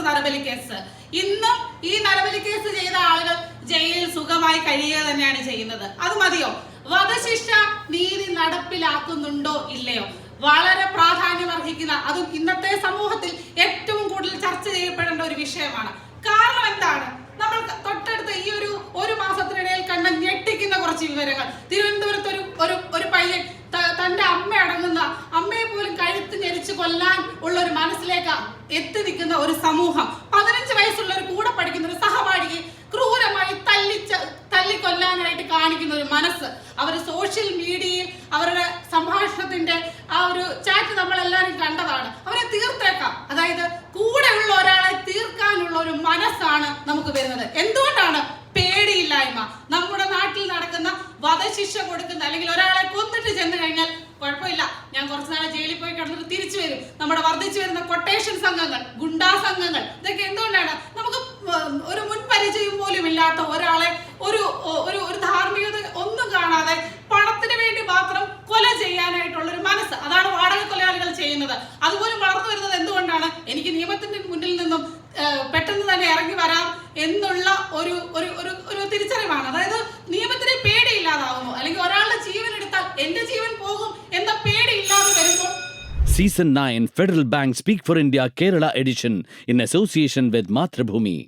തൃശൂർ നരബലി കേസ്. ഇന്നും ഈ നരബലി കേസ് ചെയ്ത ആളുകൾ ജയിലിൽ സുഖമായി കഴിയുക തന്നെയാണ് ചെയ്യുന്നത്. അത് മതിയോ? വധശിക്ഷ നീതി നടപ്പിലാക്കുന്നുണ്ടോ ഇല്ലയോ? വളരെ പ്രാധാന്യം അർഹിക്കുന്ന, അതും ഇന്നത്തെ സമൂഹത്തിൽ ഏറ്റവും കൂടുതൽ ചർച്ച ചെയ്യപ്പെടേണ്ട ഒരു വിഷയമാണ്. കാരണം എന്താണ്? നമ്മൾ തൊട്ടടുത്ത ഈ ഒരു മാസത്തിനിടയിൽ കണ്ട ഞെട്ടിക്കുന്ന കുറച്ച് വിവരങ്ങൾ. തിരുവനന്തപുരത്ത് ഒരു പയ്യൻ തന്റെ അമ്മയെ പോലും കഴുത്ത് ഞെരിച്ച് കൊല്ലാൻ ഉള്ള ഒരു മനസ്സിലേക്ക് എത്തി നിൽക്കുന്ന ഒരു സമൂഹം. 15 വയസ്സുള്ള ഒരു കൂടെ പഠിക്കുന്ന ഒരു സഹപാഠിയെ ക്രൂരമായി തല്ലിക്കൊല്ലാനായിട്ട് കാണിക്കുന്ന ഒരു മനസ്സ്. അവർ സോഷ്യൽ മീഡിയയിൽ അവരുടെ സംഭാഷണത്തിന്റെ ആ ഒരു ചാറ്റ് നമ്മളെല്ലാവരും കണ്ടതാണ്. അവരെ തീർത്തേക്കാം, അതായത് കൂടെയുള്ള ഒരാളെ തീർക്കാനുള്ള ഒരു മനസ്സാണ് നമുക്ക് വരുന്നത്. എന്തുകൊണ്ടാണ്? പേടിയില്ലായ്മ. നമ്മുടെ നാട്ടിൽ നടക്കുന്ന വധശിക്ഷ കൊടുക്കുന്ന, അല്ലെങ്കിൽ ഒരാളെ കൊന്നിട്ട് ചെന്ന് കഴിഞ്ഞാൽ കുഴപ്പമില്ല, ഞാൻ കുറച്ച് നാളെ ജയിലിൽ പോയി കിടന്നിട്ട് തിരിച്ചു വരും. നമ്മുടെ വർദ്ധിച്ചു വരുന്ന കൊട്ടേഷൻ സംഘങ്ങൾ, ഗുണ്ടാ സംഘങ്ങൾ, ഇതൊക്കെ എന്തുകൊണ്ടാണ്? നമുക്ക് ഒരു മുൻപരിചയം പോലും ഇല്ലാത്ത ഒരാളെ ഒരു ധാർമ്മികത ഒന്നും കാണാതെ പണത്തിന് വേണ്ടി മാത്രം കൊല ചെയ്യാനായിട്ടുള്ള ഒരു മനസ്സ്. അതാണ് വാടക കൊലയാളികൾ ചെയ്യുന്നത്. അതുപോലും വളർന്നു വരുന്നത് എന്തുകൊണ്ടാണ്? എനിക്ക് നിയമത്തിന്റെ മുന്നിൽ നിന്നും പെട്ടെന്ന് തന്നെ ഇറങ്ങി വരാം എന്നുള്ള ഒരു തിരിച്ചറിവാണ്. അതായത് നിയമത്തിന് പേടിയില്ലാതാവുന്നു, അല്ലെങ്കിൽ ഒരാളുടെ ജീവൻ എടുത്താൽ എന്റെ ജീവൻ പോകും എന്ന പേടിയില്ലാതെ വരുമ്പോൾ. Season 9 Federal Bank Speak for India Kerala edition in association with Mathrubhumi.